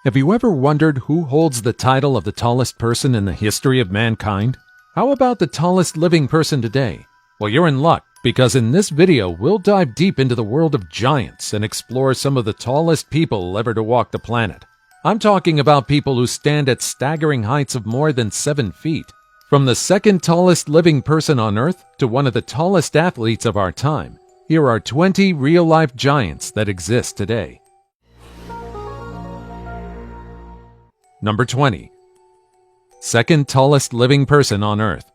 Have you ever wondered who holds the title of the tallest person in the history of mankind? How about the tallest living person today? Well, you're in luck, because in this video we'll dive deep into the world of giants and explore some of the tallest people ever to walk the planet. I'm talking about people who stand at staggering heights of more than 7 feet. From the second tallest living person on Earth to one of the tallest athletes of our time, here are 20 real-life giants that exist today. Number 20. Second tallest living person on Earth.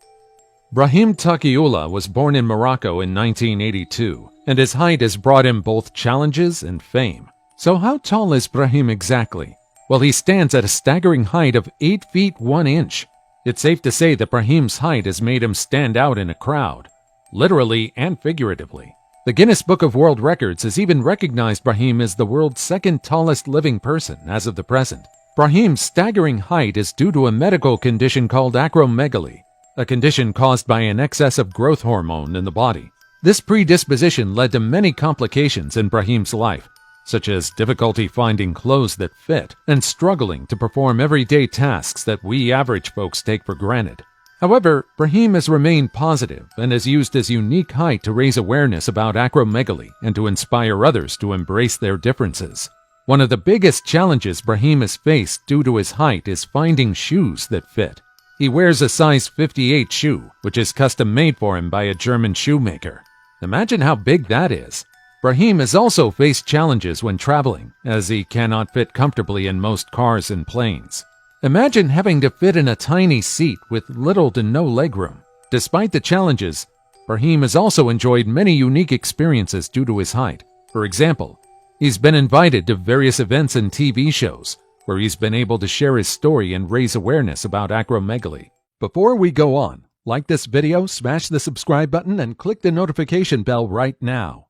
Brahim Taqiullah was born in Morocco in 1982, and his height has brought him both challenges and fame. So how tall is Brahim exactly? Well, he stands at a staggering height of 8 feet 1 inch. It's safe to say that Brahim's height has made him stand out in a crowd, literally and figuratively. The Guinness Book of World Records has even recognized Brahim as the world's second tallest living person as of the present. Brahim's staggering height is due to a medical condition called acromegaly, a condition caused by an excess of growth hormone in the body. This predisposition led to many complications in Brahim's life, such as difficulty finding clothes that fit and struggling to perform everyday tasks that we average folks take for granted. However, Brahim has remained positive and has used his unique height to raise awareness about acromegaly and to inspire others to embrace their differences. One of the biggest challenges Brahim has faced due to his height is finding shoes that fit. He wears a size 58 shoe, which is custom made for him by a German shoemaker. Imagine how big that is. Brahim has also faced challenges when traveling, as he cannot fit comfortably in most cars and planes. Imagine having to fit in a tiny seat with little to no legroom. Despite the challenges, Brahim has also enjoyed many unique experiences due to his height. For example, he's been invited to various events and TV shows, where he's been able to share his story and raise awareness about acromegaly. Before we go on, like this video, smash the subscribe button, and click the notification bell right now.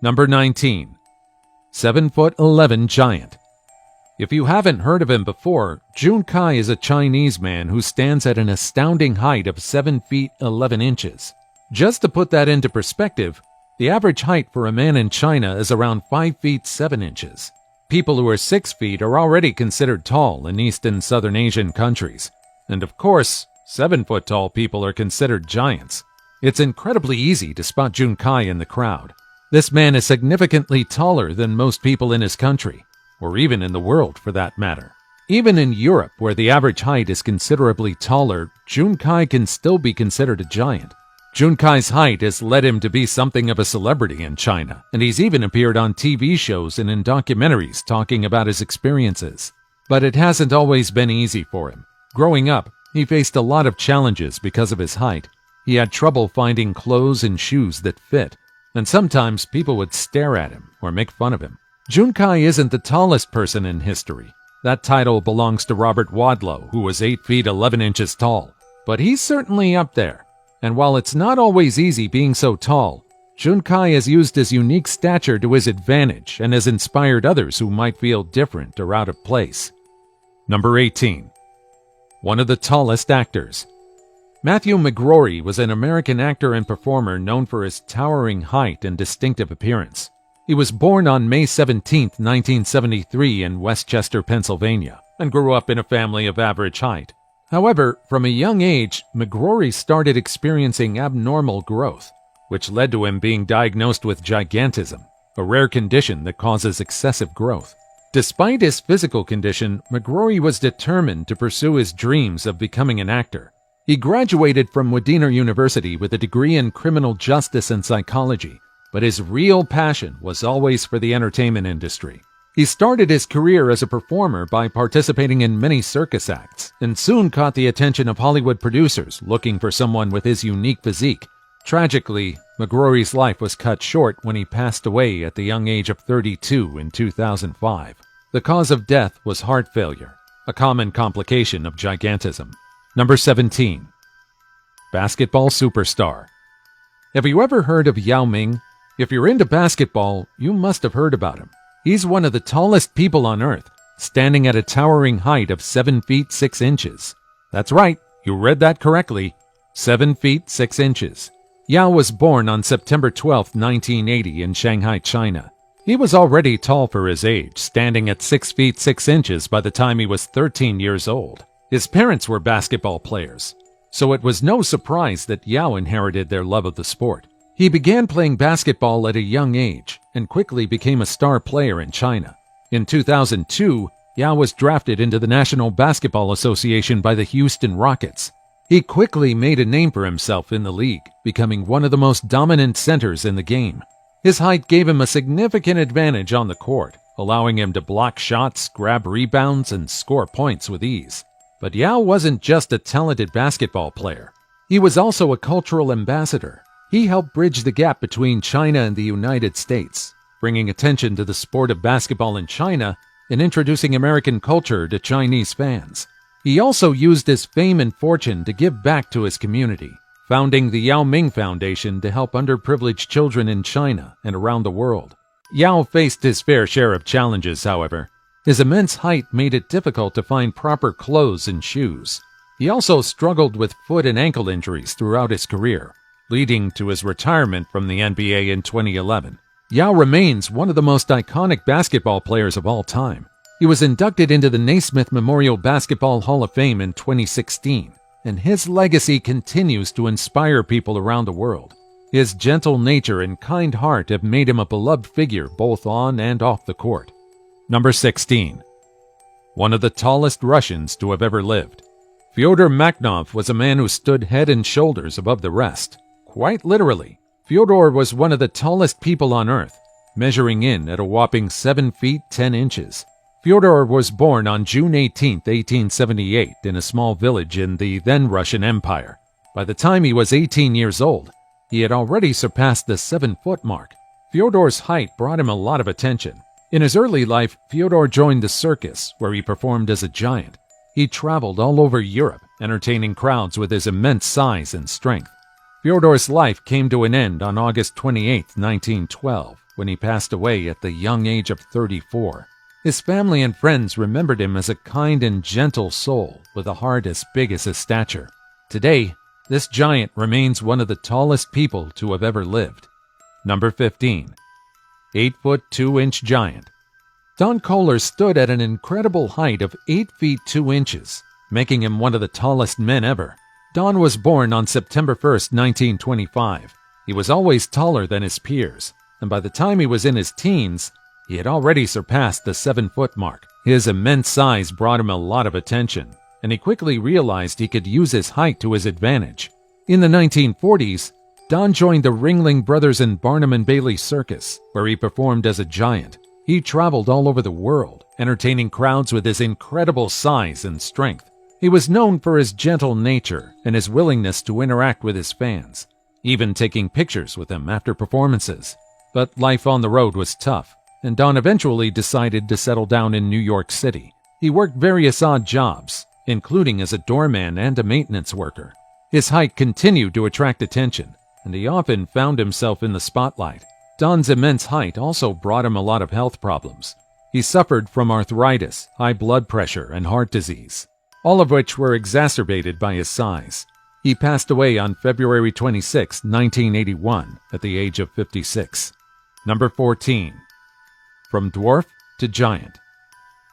Number 19. 7'11" giant. If you haven't heard of him before, Jun Kai is a Chinese man who stands at an astounding height of 7 feet 11 inches. Just to put that into perspective, the average height for a man in China is around 5 feet 7 inches. People who are 6 feet are already considered tall in East and Southern Asian countries. And of course, 7-foot-tall people are considered giants. It's incredibly easy to spot Jun Kai in the crowd. This man is significantly taller than most people in his country, or even in the world for that matter. Even in Europe, where the average height is considerably taller, Jun Kai can still be considered a giant. Jun Kai's height has led him to be something of a celebrity in China, and he's even appeared on TV shows and in documentaries talking about his experiences. But it hasn't always been easy for him. Growing up, he faced a lot of challenges because of his height. He had trouble finding clothes and shoes that fit, and sometimes people would stare at him or make fun of him. Jun Kai isn't the tallest person in history. That title belongs to Robert Wadlow, who was 8 feet 11 inches tall. But he's certainly up there. And while it's not always easy being so tall, Jun Kai has used his unique stature to his advantage and has inspired others who might feel different or out of place. Number 18. One of the tallest actors. Matthew McGrory was an American actor and performer known for his towering height and distinctive appearance. He was born on May 17, 1973 in Westchester, Pennsylvania, and grew up in a family of average height. However, from a young age, McGrory started experiencing abnormal growth, which led to him being diagnosed with gigantism, a rare condition that causes excessive growth. Despite his physical condition, McGrory was determined to pursue his dreams of becoming an actor. He graduated from Widener University with a degree in criminal justice and psychology, but his real passion was always for the entertainment industry. He started his career as a performer by participating in many circus acts, and soon caught the attention of Hollywood producers looking for someone with his unique physique. Tragically, McGrory's life was cut short when he passed away at the young age of 32 in 2005. The cause of death was heart failure, a common complication of gigantism. Number 17. Basketball superstar. Have you ever heard of Yao Ming? If you're into basketball, you must have heard about him. He's one of the tallest people on Earth, standing at a towering height of 7 feet 6 inches. That's right, you read that correctly. 7 feet 6 inches. Yao was born on September 12, 1980 in Shanghai, China. He was already tall for his age, standing at 6 feet 6 inches by the time he was 13 years old. His parents were basketball players, so it was no surprise that Yao inherited their love of the sport. He began playing basketball at a young age and quickly became a star player in China. In 2002, Yao was drafted into the National Basketball Association by the Houston Rockets. He quickly made a name for himself in the league, becoming one of the most dominant centers in the game. His height gave him a significant advantage on the court, allowing him to block shots, grab rebounds, and score points with ease. But Yao wasn't just a talented basketball player. He was also a cultural ambassador. He helped bridge the gap between China and the United States, bringing attention to the sport of basketball in China and introducing American culture to Chinese fans. He also used his fame and fortune to give back to his community, founding the Yao Ming Foundation to help underprivileged children in China and around the world. Yao faced his fair share of challenges, however. His immense height made it difficult to find proper clothes and shoes. He also struggled with foot and ankle injuries throughout his career, leading to his retirement from the NBA in 2011. Yao remains one of the most iconic basketball players of all time. He was inducted into the Naismith Memorial Basketball Hall of Fame in 2016, and his legacy continues to inspire people around the world. His gentle nature and kind heart have made him a beloved figure both on and off the court. Number 16. One of the tallest Russians to have ever lived. Fyodor Makhnov was a man who stood head and shoulders above the rest. Quite literally, Fyodor was one of the tallest people on earth, measuring in at a whopping 7 feet 10 inches. Fyodor was born on June 18, 1878, in a small village in the then Russian Empire. By the time he was 18 years old, he had already surpassed the 7-foot mark. Fyodor's height brought him a lot of attention. In his early life, Fyodor joined the circus, where he performed as a giant. He traveled all over Europe, entertaining crowds with his immense size and strength. Fyodor's life came to an end on August 28, 1912, when he passed away at the young age of 34. His family and friends remembered him as a kind and gentle soul with a heart as big as his stature. Today, this giant remains one of the tallest people to have ever lived. Number 15. 8-foot 2-inch giant. Don Kohler stood at an incredible height of 8 feet 2 inches, making him one of the tallest men ever. Don was born on September 1, 1925. He was always taller than his peers, and by the time he was in his teens, he had already surpassed the 7-foot mark. His immense size brought him a lot of attention, and he quickly realized he could use his height to his advantage. In the 1940s, Don joined the Ringling Brothers and Barnum and Bailey Circus, where he performed as a giant. He traveled all over the world, entertaining crowds with his incredible size and strength. He was known for his gentle nature and his willingness to interact with his fans, even taking pictures with them after performances. But life on the road was tough, and Don eventually decided to settle down in New York City. He worked various odd jobs, including as a doorman and a maintenance worker. His height continued to attract attention, and he often found himself in the spotlight. Don's immense height also brought him a lot of health problems. He suffered from arthritis, high blood pressure, and heart disease, all of which were exacerbated by his size. He passed away on February 26, 1981, at the age of 56. Number 14. From dwarf to giant.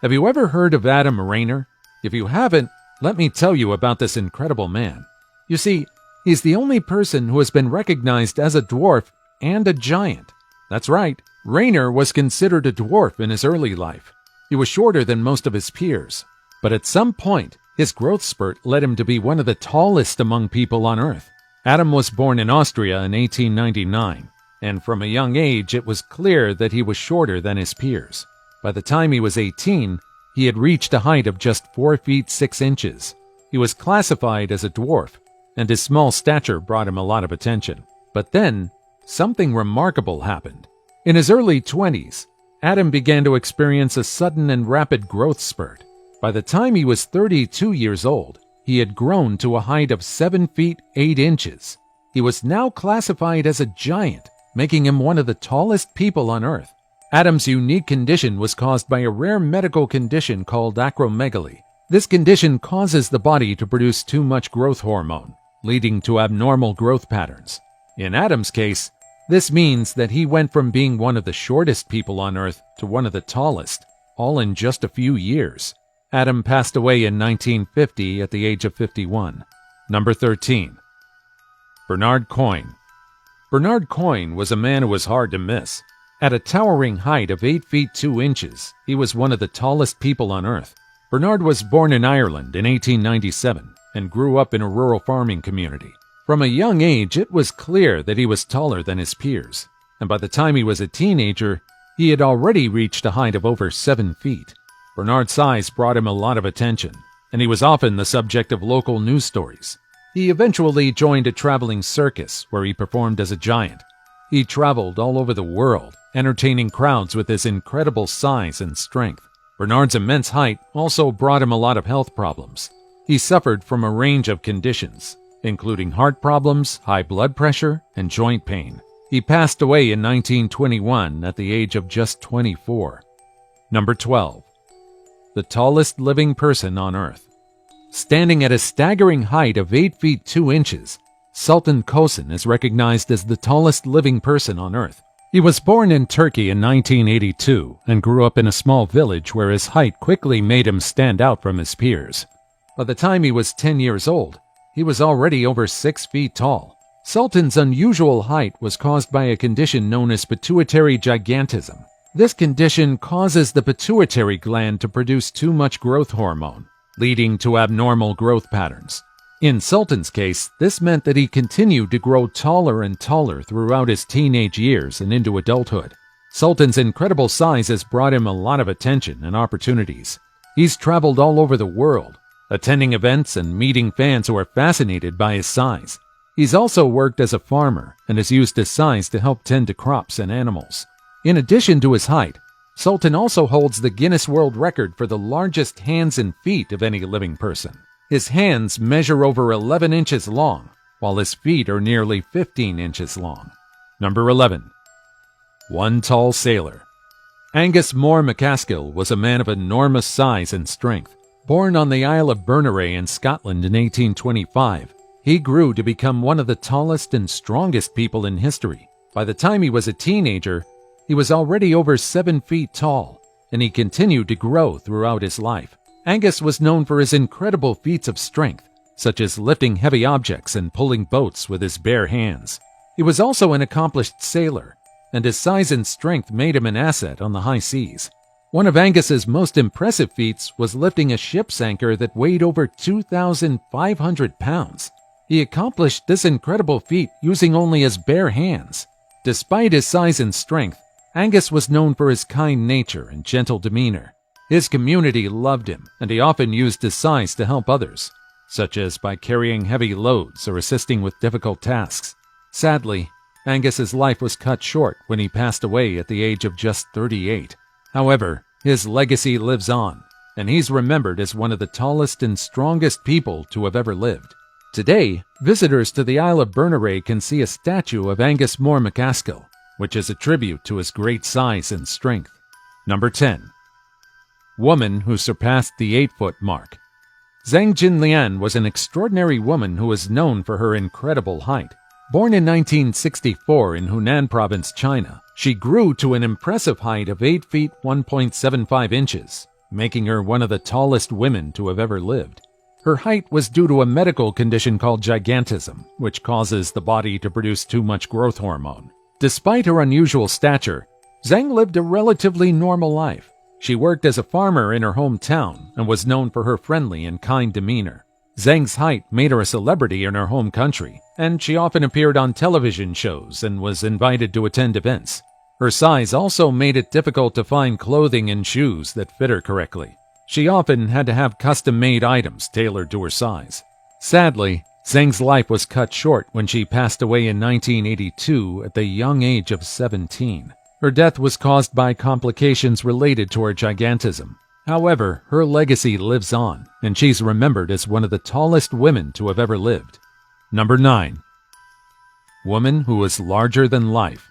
Have you ever heard of Adam Rayner? If you haven't, let me tell you about this incredible man. You see, he's the only person who has been recognized as a dwarf and a giant. That's right, Rayner was considered a dwarf in his early life. He was shorter than most of his peers, but at some point, his growth spurt led him to be one of the tallest among people on Earth. Adam was born in Austria in 1899, and from a young age it was clear that he was shorter than his peers. By the time he was 18, he had reached a height of just 4 feet 6 inches. He was classified as a dwarf, and his small stature brought him a lot of attention. But then, something remarkable happened. In his early 20s, Adam began to experience a sudden and rapid growth spurt. By the time he was 32 years old, he had grown to a height of 7 feet 8 inches. He was now classified as a giant, making him one of the tallest people on Earth. Adam's unique condition was caused by a rare medical condition called acromegaly. This condition causes the body to produce too much growth hormone, leading to abnormal growth patterns. In Adam's case, This means that he went from being one of the shortest people on Earth to one of the tallest, all in just a few years. Adam passed away in 1950 at the age of 51. Number 13. Bernard Coyne. Bernard Coyne was a man who was hard to miss. At a towering height of 8 feet 2 inches, he was one of the tallest people on Earth. Bernard was born in Ireland in 1897 and grew up in a rural farming community. From a young age, it was clear that he was taller than his peers, and by the time he was a teenager, he had already reached a height of over 7 feet. Bernard's size brought him a lot of attention, and he was often the subject of local news stories. He eventually joined a traveling circus where he performed as a giant. He traveled all over the world, entertaining crowds with his incredible size and strength. Bernard's immense height also brought him a lot of health problems. He suffered from a range of conditions, including heart problems, high blood pressure, and joint pain. He passed away in 1921 at the age of just 24. Number 12. The tallest living person on Earth. Standing at a staggering height of 8 feet 2 inches, Sultan Kösen is recognized as the tallest living person on Earth. He was born in Turkey in 1982 and grew up in a small village where his height quickly made him stand out from his peers. By the time he was 10 years old, he was already over 6 feet tall. Sultan's unusual height was caused by a condition known as pituitary gigantism. This condition causes the pituitary gland to produce too much growth hormone, leading to abnormal growth patterns. In Sultan's case, this meant that he continued to grow taller and taller throughout his teenage years and into adulthood. Sultan's incredible size has brought him a lot of attention and opportunities. He's traveled all over the world, attending events and meeting fans who are fascinated by his size. He's also worked as a farmer and has used his size to help tend to crops and animals. In addition to his height, Sultan also holds the Guinness World Record for the largest hands and feet of any living person. His hands measure over 11 inches long, while his feet are nearly 15 inches long. Number 11. One tall sailor. Angus Moore MacAskill was a man of enormous size and strength. Born on the Isle of Berneray in Scotland in 1825, he grew to become one of the tallest and strongest people in history. By the time he was a teenager, he was already over 7 feet tall, and he continued to grow throughout his life. Angus was known for his incredible feats of strength, such as lifting heavy objects and pulling boats with his bare hands. He was also an accomplished sailor, and his size and strength made him an asset on the high seas. One of Angus's most impressive feats was lifting a ship's anchor that weighed over 2,500 pounds. He accomplished this incredible feat using only his bare hands. Despite his size and strength, Angus was known for his kind nature and gentle demeanor. His community loved him, and he often used his size to help others, such as by carrying heavy loads or assisting with difficult tasks. Sadly, Angus's life was cut short when he passed away at the age of just 38. However, his legacy lives on, and he's remembered as one of the tallest and strongest people to have ever lived. Today, visitors to the Isle of Berneray can see a statue of Angus Moore MacAskill, which is a tribute to his great size and strength. Number 10. Woman who surpassed the 8-foot mark. Zhang Jinlian was an extraordinary woman who was known for her incredible height. Born in 1964 in Hunan Province, China, she grew to an impressive height of 8 feet 1.75 inches, making her one of the tallest women to have ever lived. Her height was due to a medical condition called gigantism, which causes the body to produce too much growth hormone. Despite her unusual stature, Zhang lived a relatively normal life. She worked as a farmer in her hometown and was known for her friendly and kind demeanor. Zhang's height made her a celebrity in her home country, and she often appeared on television shows and was invited to attend events. Her size also made it difficult to find clothing and shoes that fit her correctly. She often had to have custom-made items tailored to her size. Sadly, Zhang's life was cut short when she passed away in 1982 at the young age of 17. Her death was caused by complications related to her gigantism. However, her legacy lives on, and she's remembered as one of the tallest women to have ever lived. Number 9. Woman who was larger than life.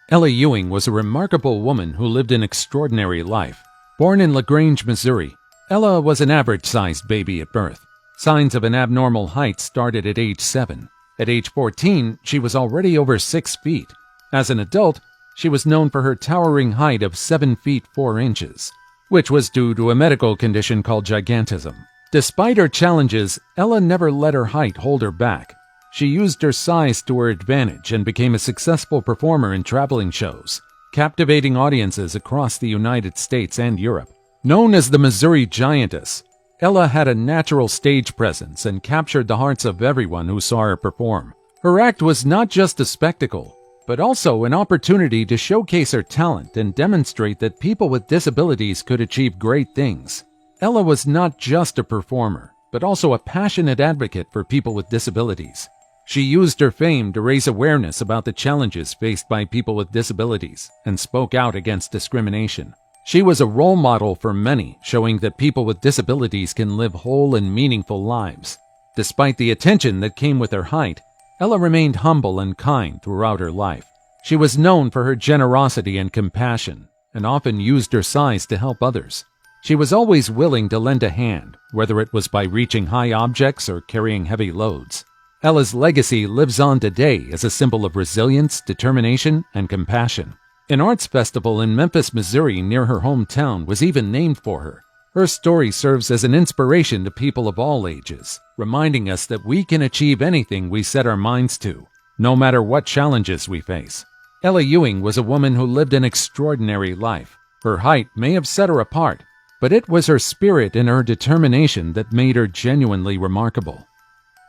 Ella Ewing was a remarkable woman who lived an extraordinary life. Born in LaGrange, Missouri, Ella was an average-sized baby at birth. Signs of an abnormal height started at age 7. At age 14, she was already over 6 feet. As an adult, she was known for her towering height of 7 feet 4 inches, which was due to a medical condition called gigantism. Despite her challenges, Ella never let her height hold her back. She used her size to her advantage and became a successful performer in traveling shows, captivating audiences across the United States and Europe. Known as the Missouri Giantess, Ella had a natural stage presence and captured the hearts of everyone who saw her perform. Her act was not just a spectacle, but also an opportunity to showcase her talent and demonstrate that people with disabilities could achieve great things. Ella was not just a performer, but also a passionate advocate for people with disabilities. She used her fame to raise awareness about the challenges faced by people with disabilities and spoke out against discrimination. She was a role model for many, showing that people with disabilities can live whole and meaningful lives. Despite the attention that came with her height, Ella remained humble and kind throughout her life. She was known for her generosity and compassion, and often used her size to help others. She was always willing to lend a hand, whether it was by reaching high objects or carrying heavy loads. Ella's legacy lives on today as a symbol of resilience, determination, and compassion. An arts festival in Memphis, Missouri, near her hometown, was even named for her. Her story serves as an inspiration to people of all ages, reminding us that we can achieve anything we set our minds to, no matter what challenges we face. Ella Ewing was a woman who lived an extraordinary life. Her height may have set her apart, but it was her spirit and her determination that made her genuinely remarkable.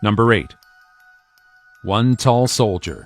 Number 8. One Tall Soldier.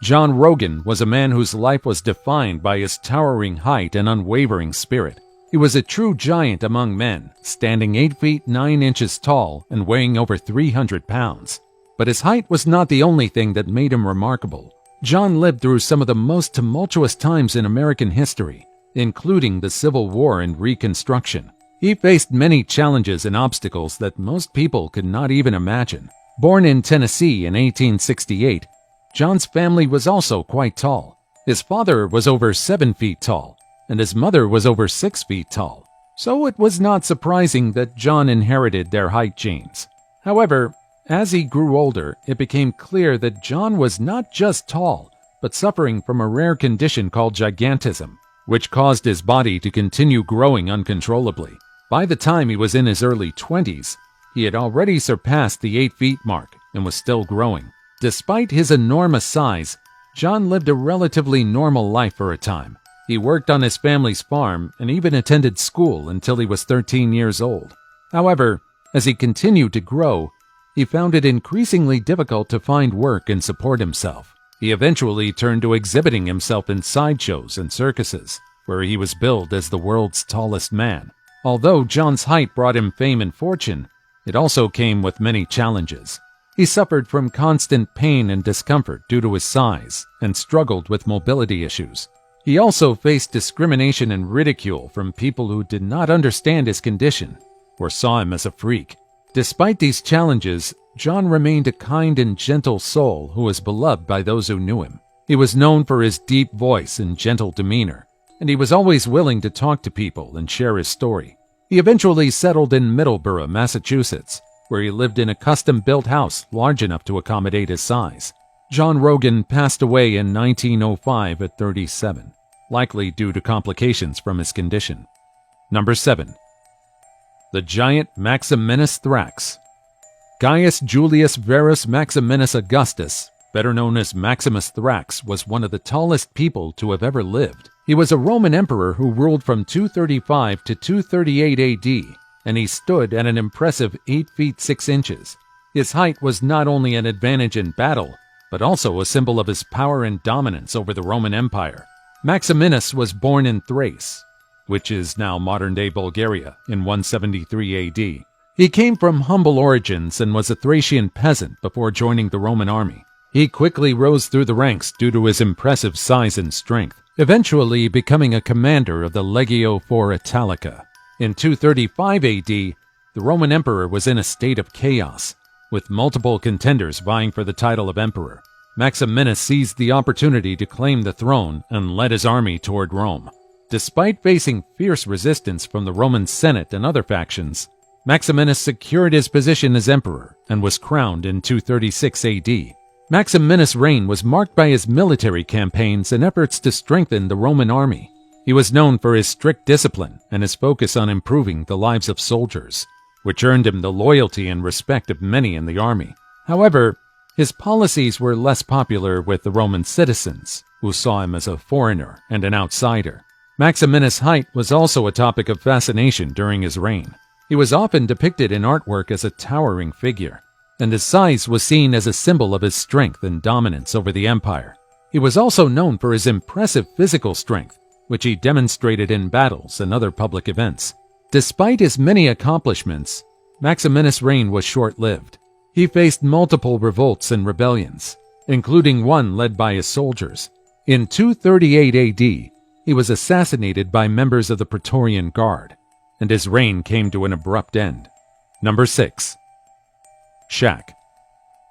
John Rogan was a man whose life was defined by his towering height and unwavering spirit. He was a true giant among men, standing 8 feet 9 inches tall and weighing over 300 pounds. But his height was not the only thing that made him remarkable. John lived through some of the most tumultuous times in American history, including the Civil War and Reconstruction. He faced many challenges and obstacles that most people could not even imagine. Born in Tennessee in 1868, John's family was also quite tall. His father was over 7 feet tall, and his mother was over 6 feet tall. So it was not surprising that John inherited their height genes. However, as he grew older, it became clear that John was not just tall, but suffering from a rare condition called gigantism, which caused his body to continue growing uncontrollably. By the time he was in his early 20s, he had already surpassed the 8 feet mark and was still growing. Despite his enormous size, John lived a relatively normal life for a time. He worked on his family's farm and even attended school until he was 13 years old. However, as he continued to grow, he found it increasingly difficult to find work and support himself. He eventually turned to exhibiting himself in sideshows and circuses, where he was billed as the world's tallest man. Although John's height brought him fame and fortune, it also came with many challenges. He suffered from constant pain and discomfort due to his size and struggled with mobility issues. He also faced discrimination and ridicule from people who did not understand his condition or saw him as a freak. Despite these challenges, John remained a kind and gentle soul who was beloved by those who knew him. He was known for his deep voice and gentle demeanor, and he was always willing to talk to people and share his story. He eventually settled in Middleborough, Massachusetts, where he lived in a custom-built house large enough to accommodate his size. John Rogan passed away in 1905 at 37, likely due to complications from his condition. Number 7. The giant Maximinus Thrax. Gaius Julius Verus Maximinus Augustus, better known as Maximus Thrax, was one of the tallest people to have ever lived. He was a Roman emperor who ruled from 235 to 238 AD, and he stood at an impressive 8 feet 6 inches. His height was not only an advantage in battle, but also a symbol of his power and dominance over the Roman Empire. Maximinus was born in Thrace, which is now modern-day Bulgaria, in 173 AD. He came from humble origins and was a Thracian peasant before joining the Roman army. He quickly rose through the ranks due to his impressive size and strength, eventually becoming a commander of the Legio IV Italica. In 235 AD, the Roman emperor was in a state of chaos, with multiple contenders vying for the title of emperor. Maximinus seized the opportunity to claim the throne and led his army toward Rome. Despite facing fierce resistance from the Roman Senate and other factions, Maximinus secured his position as emperor and was crowned in 236 AD. Maximinus' reign was marked by his military campaigns and efforts to strengthen the Roman army. He was known for his strict discipline and his focus on improving the lives of soldiers, which earned him the loyalty and respect of many in the army. However, his policies were less popular with the Roman citizens, who saw him as a foreigner and an outsider. Maximinus' height was also a topic of fascination during his reign. He was often depicted in artwork as a towering figure, and his size was seen as a symbol of his strength and dominance over the empire. He was also known for his impressive physical strength, which he demonstrated in battles and other public events. Despite his many accomplishments, Maximinus' reign was short-lived. He faced multiple revolts and rebellions, including one led by his soldiers. In 238 AD, he was assassinated by members of the Praetorian Guard, and his reign came to an abrupt end. Number 6. Shaq.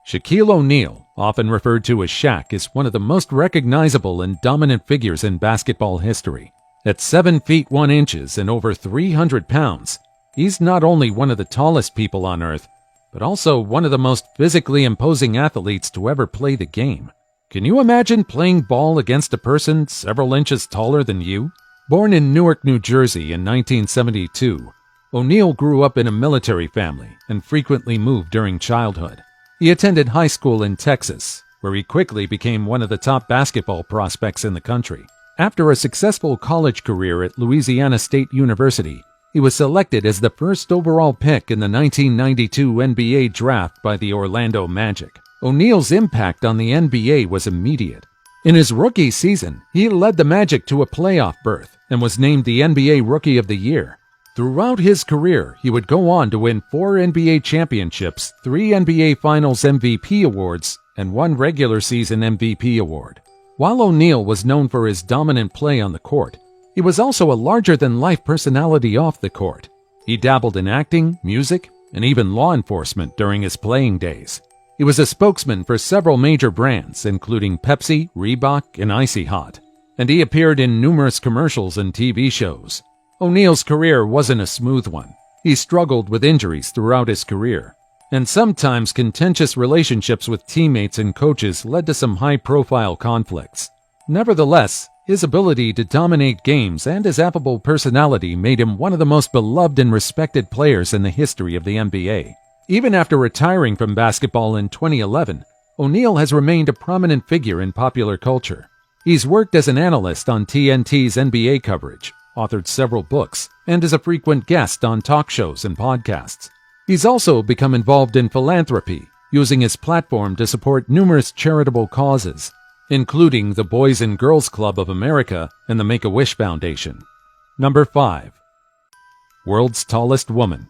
Shaquille O'Neal, often referred to as Shaq, is one of the most recognizable and dominant figures in basketball history. At 7 feet 1 inches and over 300 pounds, he's not only one of the tallest people on earth, but also one of the most physically imposing athletes to ever play the game. Can you imagine playing ball against a person several inches taller than you? Born in Newark, New Jersey in 1972, O'Neal grew up in a military family and frequently moved during childhood. He attended high school in Texas, where he quickly became one of the top basketball prospects in the country. After a successful college career at Louisiana State University, he was selected as the first overall pick in the 1992 NBA draft by the Orlando Magic. O'Neal's impact on the NBA was immediate. In his rookie season, he led the Magic to a playoff berth and was named the NBA Rookie of the Year. Throughout his career, he would go on to win 4 NBA championships, 3 NBA Finals MVP awards, and 1 regular season MVP award. While O'Neal was known for his dominant play on the court, he was also a larger-than-life personality off the court. He dabbled in acting, music, and even law enforcement during his playing days. He was a spokesman for several major brands, including Pepsi, Reebok, and Icy Hot, and he appeared in numerous commercials and TV shows. O'Neal's career wasn't a smooth one. He struggled with injuries throughout his career, and sometimes contentious relationships with teammates and coaches led to some high-profile conflicts. Nevertheless, his ability to dominate games and his affable personality made him one of the most beloved and respected players in the history of the NBA. Even after retiring from basketball in 2011, O'Neal has remained a prominent figure in popular culture. He's worked as an analyst on TNT's NBA coverage, authored several books, and is a frequent guest on talk shows and podcasts. He's also become involved in philanthropy, using his platform to support numerous charitable causes, including the Boys and Girls Club of America and the Make-A-Wish Foundation. Number 5. World's Tallest Woman.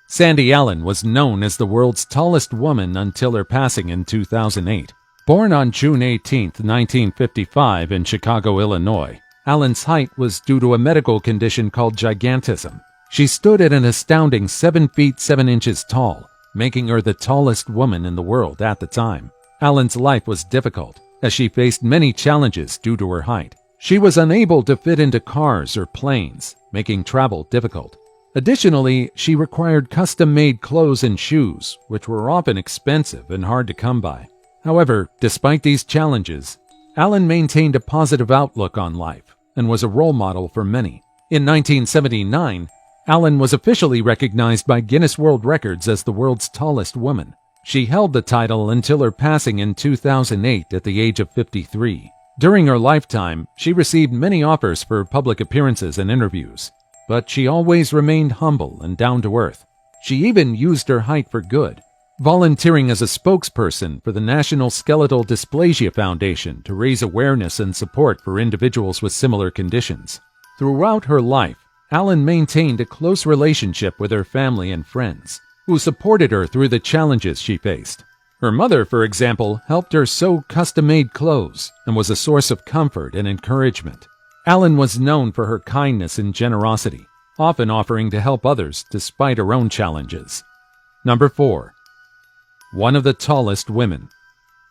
Sandy Allen was known as the world's tallest woman until her passing in 2008. Born on June 18, 1955 in Chicago, Illinois, Allen's height was due to a medical condition called gigantism. She stood at an astounding 7 feet 7 inches tall, making her the tallest woman in the world at the time. Allen's life was difficult, as she faced many challenges due to her height. She was unable to fit into cars or planes, making travel difficult. Additionally, she required custom-made clothes and shoes, which were often expensive and hard to come by. However, despite these challenges, Allen maintained a positive outlook on life and was a role model for many. In 1979, Allen was officially recognized by Guinness World Records as the world's tallest woman. She held the title until her passing in 2008 at the age of 53. During her lifetime, she received many offers for public appearances and interviews, but she always remained humble and down to earth. She even used her height for good, volunteering as a spokesperson for the National Skeletal Dysplasia Foundation to raise awareness and support for individuals with similar conditions. Throughout her life, Allen maintained a close relationship with her family and friends, who supported her through the challenges she faced. Her mother, for example, helped her sew custom-made clothes and was a source of comfort and encouragement. Allen was known for her kindness and generosity, often offering to help others despite her own challenges. Number 4. One of the tallest women.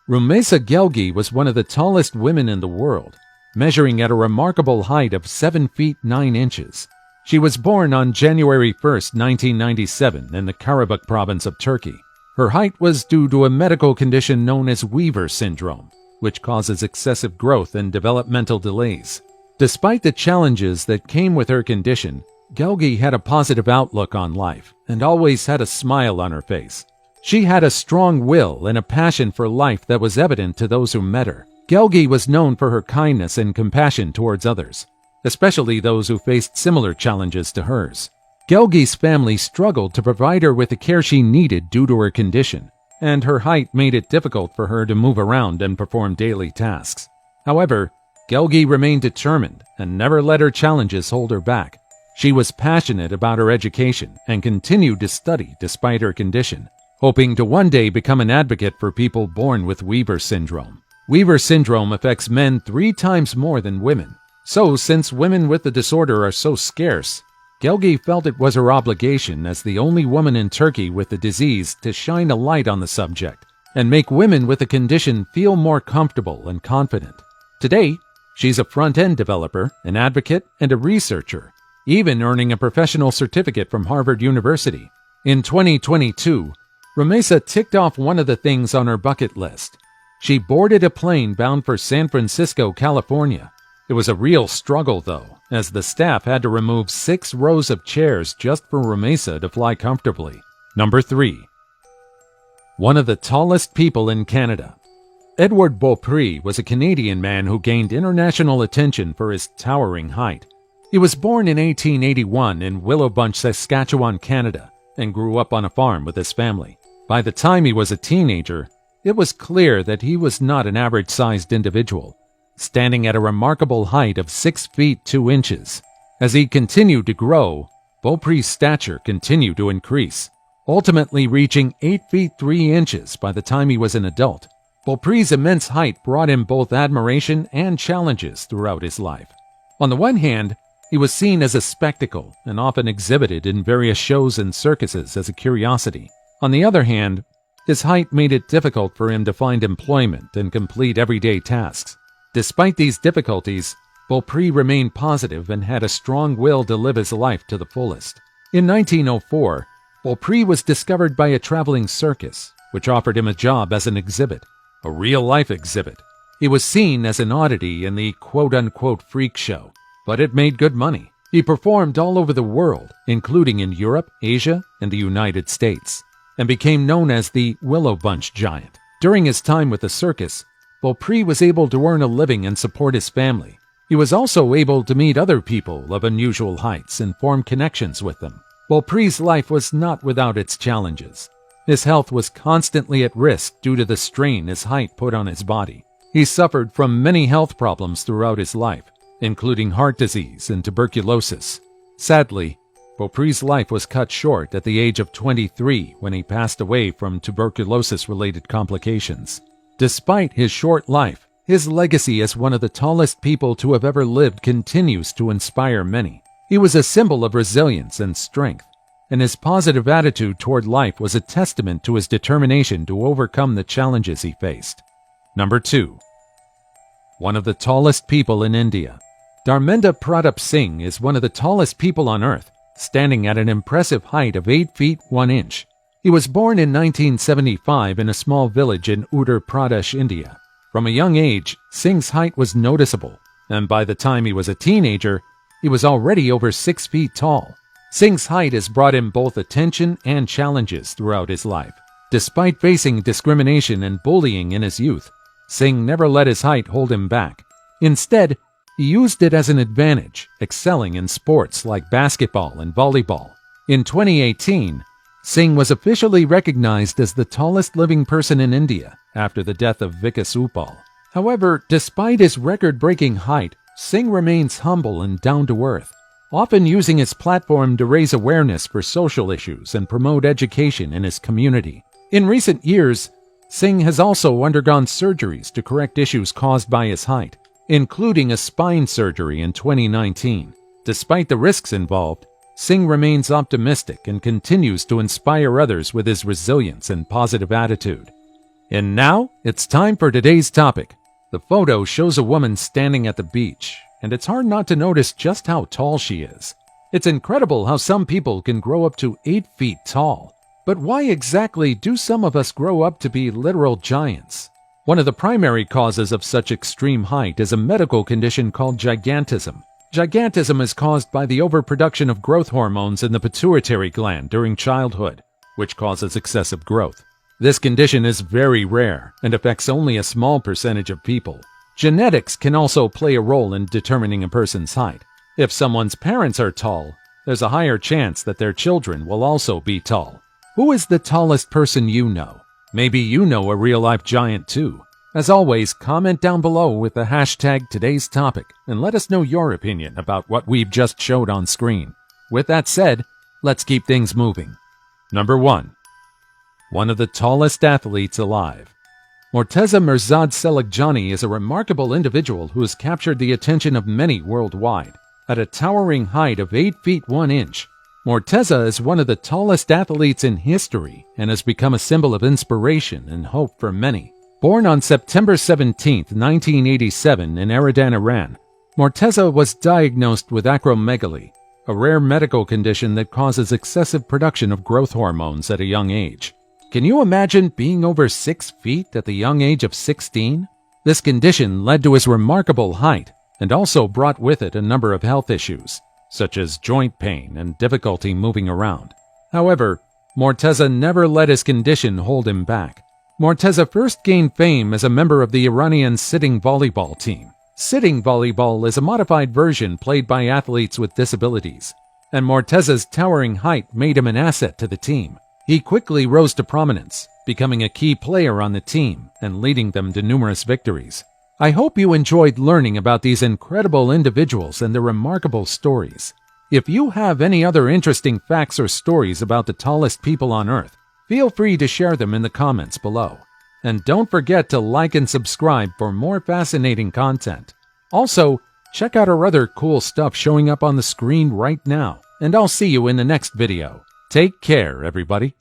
Rumeysa Gelgui was one of the tallest women in the world, measuring at a remarkable height of 7 feet 9 inches. She was born on January 1, 1997 in the Karabakh province of Turkey. Her height was due to a medical condition known as Weaver syndrome, which causes excessive growth and developmental delays. Despite the challenges that came with her condition, Gelgi had a positive outlook on life and always had a smile on her face. She had a strong will and a passion for life that was evident to those who met her. Gelgi was known for her kindness and compassion towards others, especially those who faced similar challenges to hers. Gelgi's family struggled to provide her with the care she needed due to her condition, and her height made it difficult for her to move around and perform daily tasks. However, Gelgi remained determined and never let her challenges hold her back. She was passionate about her education and continued to study despite her condition, hoping to one day become an advocate for people born with Weaver syndrome. Weaver syndrome affects men 3 times more than women. So, since women with the disorder are so scarce, Gelgi felt it was her obligation as the only woman in Turkey with the disease to shine a light on the subject and make women with the condition feel more comfortable and confident. Today, she's a front-end developer, an advocate, and a researcher, even earning a professional certificate from Harvard University. In 2022, Rumeysa ticked off one of the things on her bucket list. She boarded a plane bound for San Francisco, California. It was a real struggle, though, as the staff had to remove 6 rows of chairs just for Rumeysa to fly comfortably. Number 3. One of the tallest people in Canada. Edward Beaupré was a Canadian man who gained international attention for his towering height. He was born in 1881 in Willowbunch, Saskatchewan, Canada, and grew up on a farm with his family. By the time he was a teenager, it was clear that he was not an average-sized individual, standing at a remarkable height of 6 feet 2 inches. As he continued to grow, Beaupré's stature continued to increase, ultimately reaching 8 feet 3 inches by the time he was an adult. Beaupré's immense height brought him both admiration and challenges throughout his life. On the one hand, he was seen as a spectacle and often exhibited in various shows and circuses as a curiosity. On the other hand, his height made it difficult for him to find employment and complete everyday tasks. Despite these difficulties, Beaupré remained positive and had a strong will to live his life to the fullest. In 1904, Beaupré was discovered by a traveling circus, which offered him a job as an exhibit, a real-life exhibit. He was seen as an oddity in the quote-unquote freak show, but it made good money. He performed all over the world, including in Europe, Asia, and the United States, and became known as the Willowbunch Giant. During his time with the circus, Beaupré was able to earn a living and support his family. He was also able to meet other people of unusual heights and form connections with them. Beaupré's life was not without its challenges. His health was constantly at risk due to the strain his height put on his body. He suffered from many health problems throughout his life, including heart disease and tuberculosis. Sadly, Beaupré's life was cut short at the age of 23 when he passed away from tuberculosis-related complications. Despite his short life, his legacy as one of the tallest people to have ever lived continues to inspire many. He was a symbol of resilience and strength, and his positive attitude toward life was a testament to his determination to overcome the challenges he faced. Number 2. One of the tallest people in India. Dharmendra Pratap Singh is one of the tallest people on earth, standing at an impressive height of 8 feet 1 inch. He was born in 1975 in a small village in Uttar Pradesh, India. From a young age, Singh's height was noticeable, and by the time he was a teenager, he was already over 6 feet tall. Singh's height has brought him both attention and challenges throughout his life. Despite facing discrimination and bullying in his youth, Singh never let his height hold him back. Instead, he used it as an advantage, excelling in sports like basketball and volleyball. In 2018, Singh was officially recognized as the tallest living person in India after the death of Vikas Uppal. However, despite his record-breaking height, Singh remains humble and down-to-earth, often using his platform to raise awareness for social issues and promote education in his community. In recent years, Singh has also undergone surgeries to correct issues caused by his height, including a spine surgery in 2019. Despite the risks involved, Singh remains optimistic and continues to inspire others with his resilience and positive attitude. And now, it's time for today's topic. The photo shows a woman standing at the beach, and it's hard not to notice just how tall she is. It's incredible how some people can grow up to 8 feet tall. But why exactly do some of us grow up to be literal giants? One of the primary causes of such extreme height is a medical condition called gigantism. Gigantism is caused by the overproduction of growth hormones in the pituitary gland during childhood, which causes excessive growth. This condition is very rare and affects only a small percentage of people. Genetics can also play a role in determining a person's height. If someone's parents are tall, there's a higher chance that their children will also be tall. Who is the tallest person you know? Maybe you know a real-life giant too. As always, comment down below with the hashtag today's topic and let us know your opinion about what we've just showed on screen. With that said, let's keep things moving. Number 1. One of the tallest athletes alive. Morteza Mirzad Selagjani is a remarkable individual who has captured the attention of many worldwide. At a towering height of 8 feet 1 inch, Morteza is one of the tallest athletes in history and has become a symbol of inspiration and hope for many. Born on September 17, 1987 in Eridan, Iran, Morteza was diagnosed with acromegaly, a rare medical condition that causes excessive production of growth hormones at a young age. Can you imagine being over 6 feet at the young age of 16? This condition led to his remarkable height and also brought with it a number of health issues, such as joint pain and difficulty moving around. However, Morteza never let his condition hold him back. Morteza first gained fame as a member of the Iranian sitting volleyball team. Sitting volleyball is a modified version played by athletes with disabilities, and Morteza's towering height made him an asset to the team. He quickly rose to prominence, becoming a key player on the team and leading them to numerous victories. I hope you enjoyed learning about these incredible individuals and their remarkable stories. If you have any other interesting facts or stories about the tallest people on Earth, feel free to share them in the comments below. And don't forget to like and subscribe for more fascinating content. Also, check out our other cool stuff showing up on the screen right now, and I'll see you in the next video. Take care, everybody.